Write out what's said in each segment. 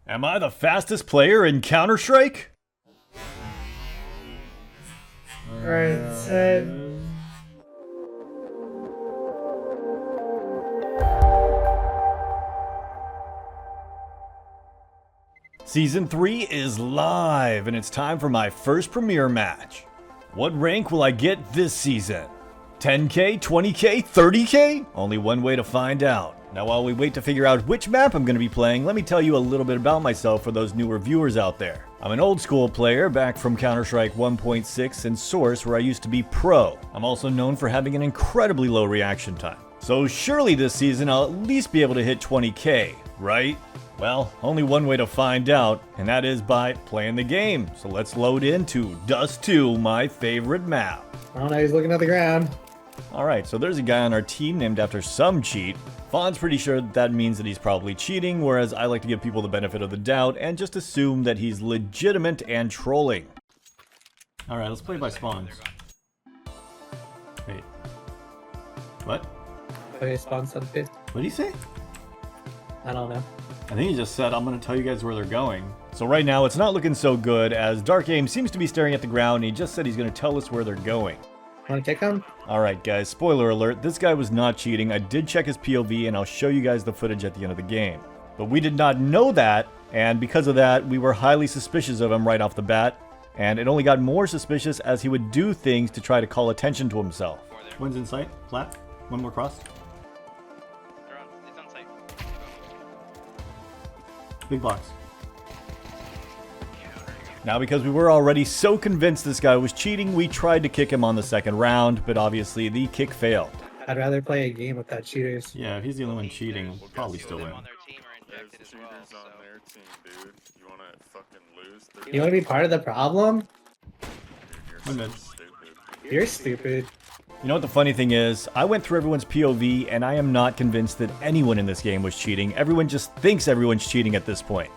Am I the fastest player in Counter-Strike? Alright, set. Season 3 is live, and it's time for my first premiere match. What rank will I get this season? 10k, 20k, 30k? Only one way to find out. Now while we wait to figure out which map I'm going to be playing, let me tell you a little bit about myself for those newer viewers out there. I'm an old school player back from Counter-Strike 1.6 and Source, where I used to be pro. I'm also known for having an incredibly low reaction time. So surely this season I'll at least be able to hit 20k, right? Well, only one way to find out, and that is by playing the game. So let's load into Dust 2, my favorite map. Oh no, he's looking at the ground. Alright, so there's a guy on our team named after some cheat. Fawn's pretty sure that means that he's probably cheating, whereas I like to give people the benefit of the doubt and just assume that he's legitimate and trolling. Alright, let's play by spawns. Wait. What? Okay, spawn some pit. What did he say? I don't know. I think he just said, I'm going to tell you guys where they're going. So right now, it's not looking so good, as Dark Aim seems to be staring at the ground, and he just said he's going to tell us where they're going. Wanna kick him? Alright guys, spoiler alert, this guy was not cheating. I did check his POV, and I'll show you guys the footage at the end of the game. But we did not know that, and because of that, we were highly suspicious of him right off the bat. And it only got more suspicious as he would do things to try to call attention to himself. One's in sight, flat, one more cross. It's on site. Big box. Now, because we were already so convinced this guy was cheating, we tried to kick him on the second round, but obviously the kick failed. I'd rather play a game without cheaters. Yeah, if he's the only one cheating, we'll probably still win. On their team are There's injected as cheaters well, on so. their team, dude. You wanna fucking lose? You wanna be part of the problem? One mid. You're stupid. You know what the funny thing is? I went through everyone's POV, and I am not convinced that anyone in this game was cheating. Everyone just thinks everyone's cheating at this point.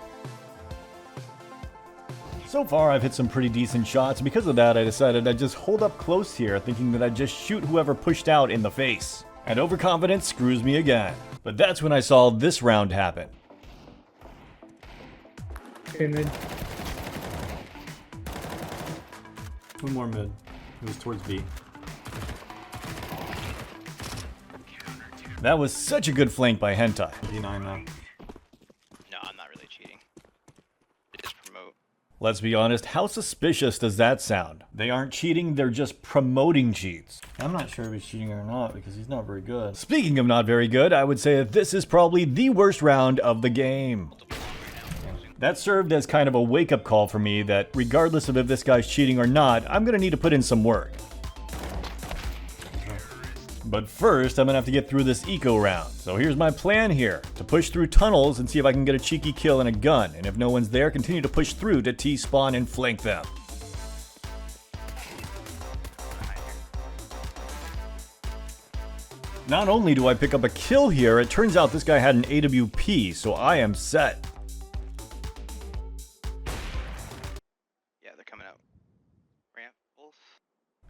So far, I've hit some pretty decent shots. Because of that, I decided I'd just hold up close here, thinking that I'd just shoot whoever pushed out in the face. And overconfidence screws me again. But that's when I saw this round happen. Okay, mid. One more mid. It was towards B. That was such a good flank by Hentai. D9 now. No, I'm not really cheating. I just promote. Let's be honest, how suspicious does that sound? They aren't cheating, they're just promoting cheats. I'm not sure if he's cheating or not because he's not very good. Speaking of not very good, I would say that this is probably the worst round of the game. That served as kind of a wake-up call for me that regardless of if this guy's cheating or not, I'm gonna need to put in some work. But first, I'm gonna have to get through this eco round. So here's my plan here, to push through tunnels and see if I can get a cheeky kill and a gun. And if no one's there, continue to push through to T-spawn and flank them. Not only do I pick up a kill here, it turns out this guy had an AWP, so I am set. Yeah, they're coming out. Ramp, wolf.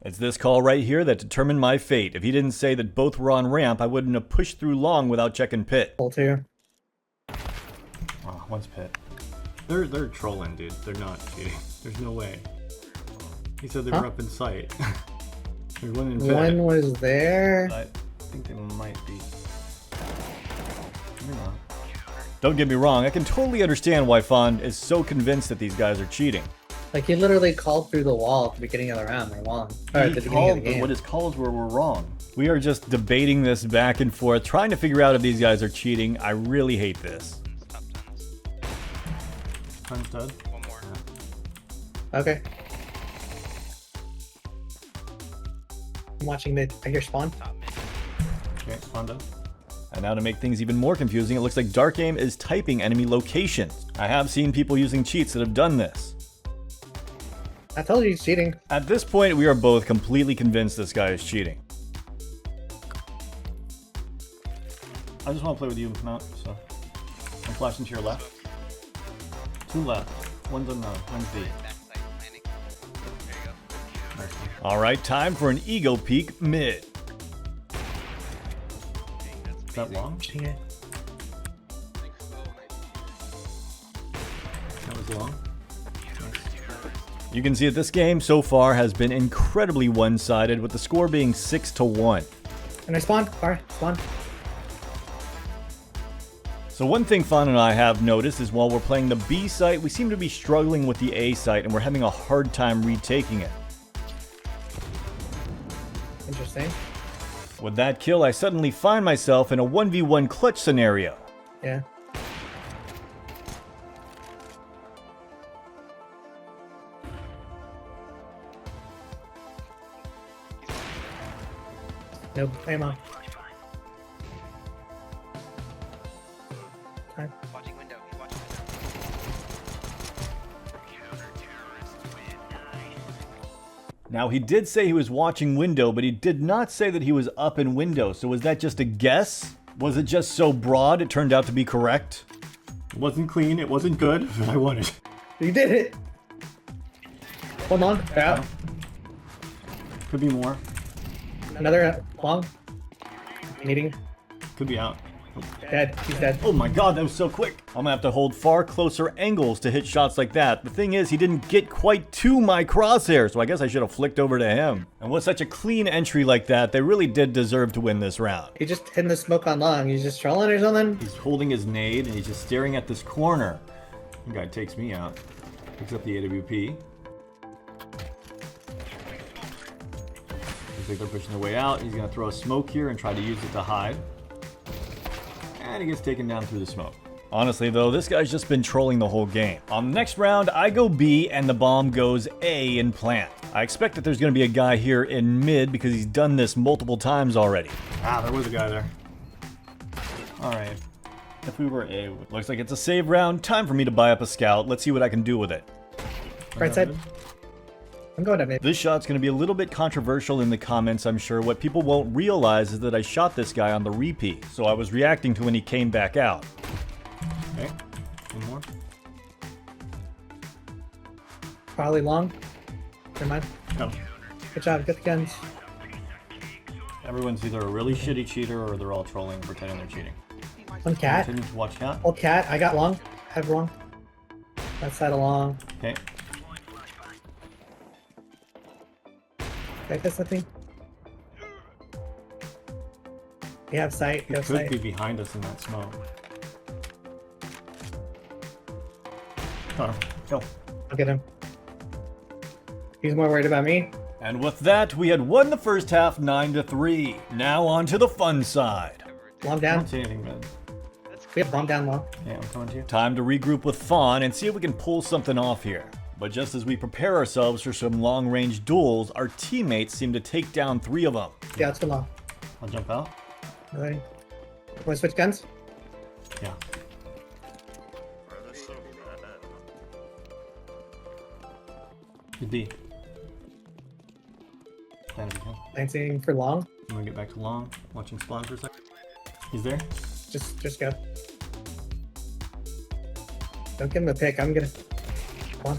It's this call right here that determined my fate. If he didn't say that both were on ramp, I wouldn't have pushed through long without checking pit. Pull two. Oh, one's pit. They're trolling, dude. They're not cheating. There's no way. He said they were up in sight. There's one in pit. One was there. I think they might be. Maybe not. Don't get me wrong, I can totally understand why Fawn is so convinced that these guys are cheating. Like, he literally called through the wall at the beginning of the round. They're wrong. Or at the beginning of Called, the but game. what his calls were wrong. We are just debating this back and forth, trying to figure out if these guys are cheating. I really hate this. Top tons. Time's dead. One more. Okay. I'm watching mid. I hear spawn. Top mid. Okay, spawn dead. And now to make things even more confusing, it looks like Dark Aim is typing enemy locations. I have seen people using cheats that have done this. I told you he's cheating. At this point, we are both completely convinced this guy is cheating. I just want to play with you, Mount, so... I'm flashing to your left. Two left. One's on the... One's B. Backside landing. There you go. Alright, time for an ego peek mid. Dang, that's Is that amazing. long? Dang it. Goes long. You can see that this game so far has been incredibly one-sided, with the score being 6-1. And I spawned. Car, spawn. So one thing Fawn and I have noticed is while we're playing the B site, we seem to be struggling with the A site, and we're having a hard time retaking it. Interesting. With that kill, I suddenly find myself in a 1v1 clutch scenario. Yeah. Nope, ammo. Okay. Watching window. He's watching window. Now, he did say he was watching window, but he did not say that he was up in window. So was that just a guess? Was it just so broad it turned out to be correct? It wasn't clean, it wasn't good, but I won it. You did it! Hold on. Yeah. Could be more. Another long. Meeting. Could be out. Dead. He's dead. Oh my god, that was so quick. I'm gonna have to hold far closer angles to hit shots like that. The thing is, he didn't get quite to my crosshair, so I guess I should have flicked over to him. And with such a clean entry like that, they really did deserve to win this round. He just hid the smoke on long. He's just trolling or something? He's holding his nade and he's just staring at this corner. The guy takes me out. Picks up the AWP. Looks like they're pushing their way out. He's gonna throw a smoke here and try to use it to hide. And he gets taken down through the smoke. Honestly though, this guy's just been trolling the whole game. On the next round, I go B and the bomb goes A in plant. I expect that there's gonna be a guy here in mid because he's done this multiple times already. Ah, there was a guy there. Alright. If we were A, Looks like it's a save round. Time for me to buy up a scout. Let's see what I can do with it. Right side. I'm going up mid. This shot's going to be a little bit controversial in the comments, I'm sure. What people won't realize is that I shot this guy on the repeat, so I was reacting to when he came back out. okay. One more. Probably long. Never mind. No. Good job. Get the guns. Everyone's either a really shitty cheater or they're all trolling and pretending they're cheating. One cat. Continue to watch cat. Old cat. I got long. Have long. That side of long. Okay. Right, that's something. You have sight. He You have could sight. be behind us in that smoke. Oh, go. I'll get him. He's more worried about me. And with that, we had won the first half 9-3. Now on to the fun side. Long I down. don't see anything, man. We have bomb down long. Yeah, I'm coming to you. Time to regroup with Fawn and see if we can pull something off here. But just as we prepare ourselves for some long-range duels, our teammates seem to take down 3 of them. Yeah, it's too long. I'll jump out. Alright. Want to switch guns? Yeah. Bro, that's so bad. Good D. Plan as you can. Lancing for long. I'm gonna get back to long. Watching spawn for a second. He's there. Just go. Don't give him a pick. I'm gonna. Come on.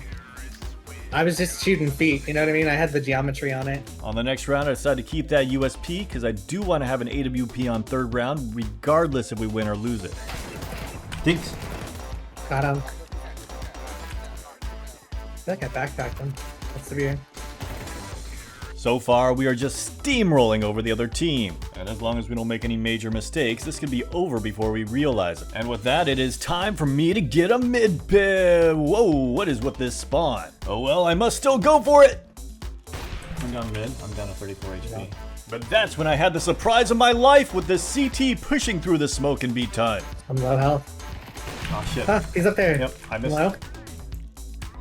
I was just shooting feet. You know what I mean? I had the geometry on it. On the next round, I decided to keep that USP because I do want to have an AWP on third round, regardless if we win or lose it. Thanks. Got him. I feel like I backpacked him. That's severe. So far, we are just steamrolling over the other team. And as long as we don't make any major mistakes, this could be over before we realize it. And with that, it is time for me to get a mid pick. Whoa, what is with this spawn? Oh well, I must still go for it. I'm down mid. I'm down to 34 HP. But that's when I had the surprise of my life with this CT pushing through the smoke and beat time. I'm low health. Oh shit. Huh, he's up there. Yep, I I'm missed. low.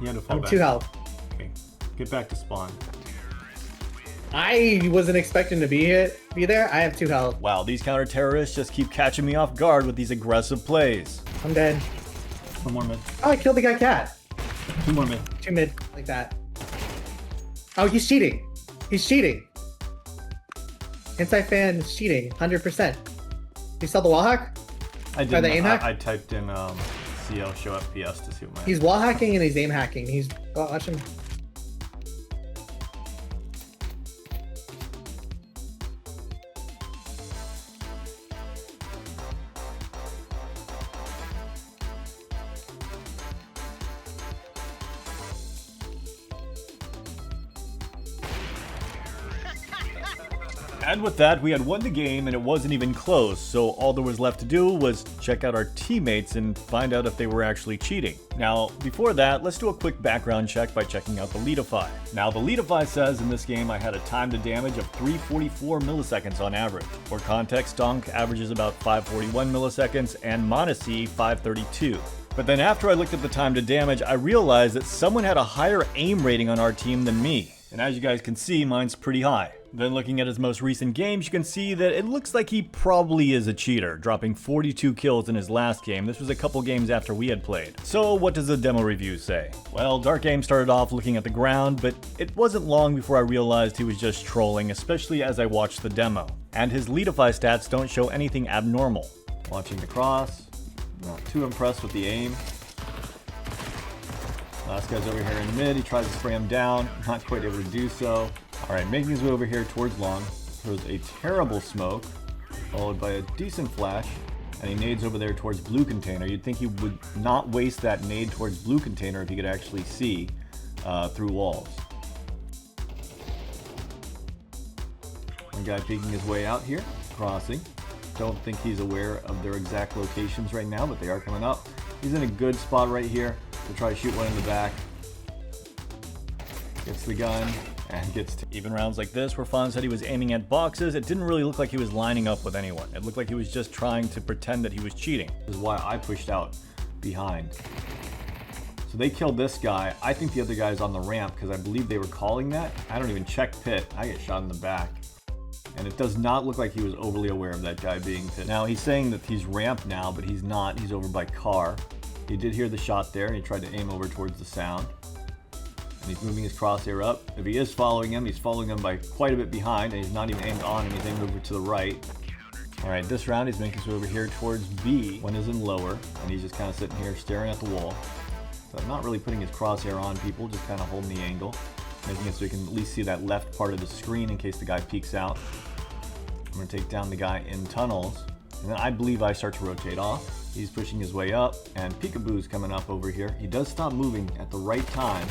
He had to fall I'm back. 2 health. Okay. Get back to spawn. I wasn't expecting to be there. I have 2 health. Wow, these counter-terrorists just keep catching me off guard with these aggressive plays. I'm dead. One more mid. Oh, I killed the guy cat. 2 more mid. 2 mid, like that. Oh, he's cheating. He's cheating. Inside fan is cheating, 100%. You saw the wall hack? I the did. aim hack? I typed in CL show FPS to see what my. He's wall hacking and he's aim hacking. He's watch him. And with that, we had won the game and it wasn't even close, so all there was left to do was check out our teammates and find out if they were actually cheating. Now, before that, let's do a quick background check by checking out the Leadify. Now, the Leadify says in this game I had a time to damage of 344 milliseconds on average. For context, Donk averages about 541 milliseconds and Monacy 532. But then after I looked at the time to damage, I realized that someone had a higher aim rating on our team than me. And as you guys can see, mine's pretty high. Then looking at his most recent games, you can see that it looks like he probably is a cheater, dropping 42 kills in his last game. This was a couple games after we had played. So what does the demo review say? Well, Dark Game started off looking at the ground, but it wasn't long before I realized he was just trolling, especially as I watched the demo. And his Leadify stats don't show anything abnormal. Watching the cross, not too impressed with the aim. Last guy's over here in mid, he tries to spray him down, not quite able to do so. Alright, making his way over here towards long, throws a terrible smoke, followed by a decent flash, and he nades over there towards blue container. You'd think he would not waste that nade towards blue container if he could actually see through walls. One guy peeking his way out here, crossing. Don't think he's aware of their exact locations right now, but they are coming up. He's in a good spot right here. We'll try to shoot one in the back. Gets the gun and gets to even rounds like this where Fawn said he was aiming at boxes. It didn't really look like he was lining up with anyone. It looked like he was just trying to pretend that he was cheating. This is why I pushed out behind. So they killed this guy. I think the other guy's on the ramp because I believe they were calling that. I don't even check pit. I get shot in the back. And it does not look like he was overly aware of that guy being pit. Now he's saying that he's ramped now, but he's not. He's over by car. He did hear the shot there, and he tried to aim over towards the sound. And he's moving his crosshair up. If he is following him, he's following him by quite a bit behind, and he's not even aimed on him. He's aimed over to the right. All right, this round he's making his way over here towards B. One is in lower, and he's just kind of sitting here staring at the wall. So I'm not really putting his crosshair on people, just kind of holding the angle, making it so you can at least see that left part of the screen in case the guy peeks out. I'm going to take down the guy in tunnels, and then I believe I start to rotate off. He's pushing his way up, and Peekaboo's coming up over here. He does stop moving at the right time.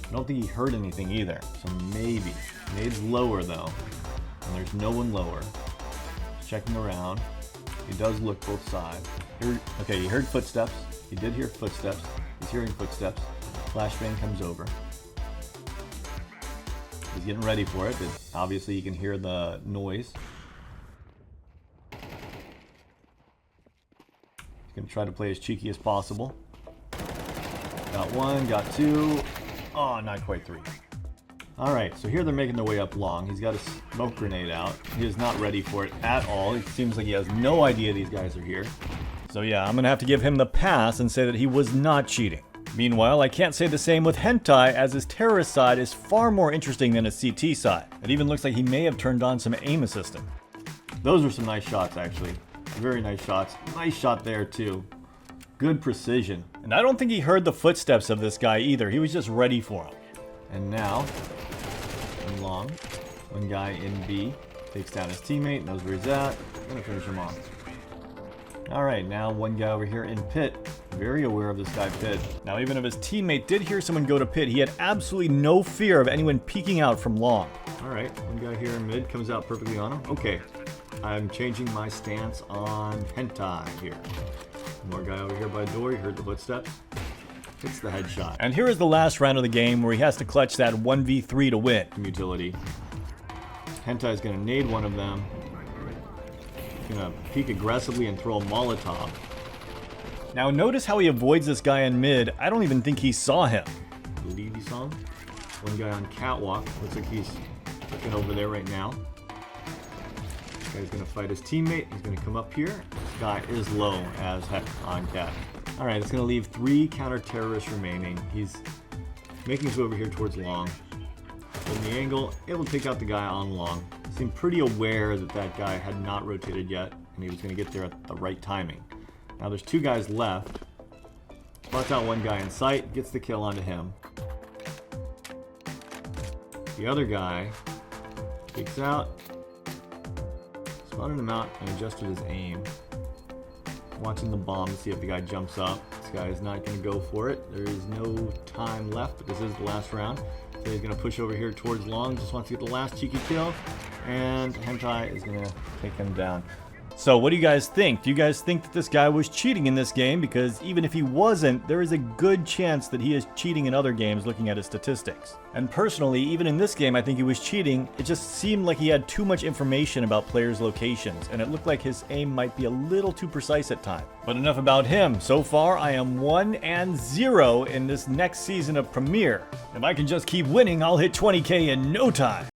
I don't think he heard anything either, so maybe. Nade's lower though, and there's no one lower. He's checking around. He does look both sides. Okay, he heard footsteps. He did hear footsteps. He's hearing footsteps. Flashbang comes over. He's getting ready for it, but obviously you can hear the noise. Gonna try to play as cheeky as possible. Got one, got two. Oh, not quite three. Alright, so here they're making their way up long. He's got a smoke grenade out. He is not ready for it at all. It seems like he has no idea these guys are here. So yeah, I'm gonna have to give him the pass and say that he was not cheating. Meanwhile, I can't say the same with Hentai, as his terrorist side is far more interesting than his CT side. It even looks like he may have turned on some aim assistant. Those were some nice shots, actually. Very nice shots. Nice shot there, too. Good precision. And I don't think he heard the footsteps of this guy either. He was just ready for him. And now, in long, one guy in B takes down his teammate, knows where he's at. Gonna finish him off. Alright, now one guy over here in pit. Very aware of this guy pit. Now, even if his teammate did hear someone go to pit, he had absolutely no fear of anyone peeking out from long. Alright, one guy here in mid comes out perfectly on him. Okay. I'm changing my stance on Hentai here. More guy over here by door, he heard the footsteps. Hits the headshot. And here is the last round of the game where he has to clutch that 1v3 to win. Utility. Hentai's gonna nade one of them. He's gonna peek aggressively and throw a Molotov. Now notice how he avoids this guy in mid. I don't even think he saw him. I believe he saw him. One guy on catwalk. Looks like he's looking over there right now. Guy's gonna fight his teammate. He's gonna come up here. This guy is low as heck on cat. Alright, it's gonna leave 3 counter-terrorists remaining. He's making his way over here towards long. In the angle, able to take out the guy on long. Seemed pretty aware that that guy had not rotated yet, and he was gonna get there at the right timing. Now there's 2 guys left. Spots out one guy in sight, gets the kill onto him. The other guy peeks out. Spotted him out and adjusted his aim. Watching the bomb to see if the guy jumps up. This guy is not going to go for it. There is no time left, but this is the last round. So he's going to push over here towards long. Just wants to get the last cheeky kill. And Hentai is going to Take him down. So what do you guys think? Do you guys think that this guy was cheating in this game? Because even if he wasn't, there is a good chance that he is cheating in other games looking at his statistics. And personally, even in this game, I think he was cheating. It just seemed like he had too much information about players' locations, and it looked like his aim might be a little too precise at times. But enough about him. So far, I am 1-0 in this next season of Premier. If I can just keep winning, I'll hit 20K in no time.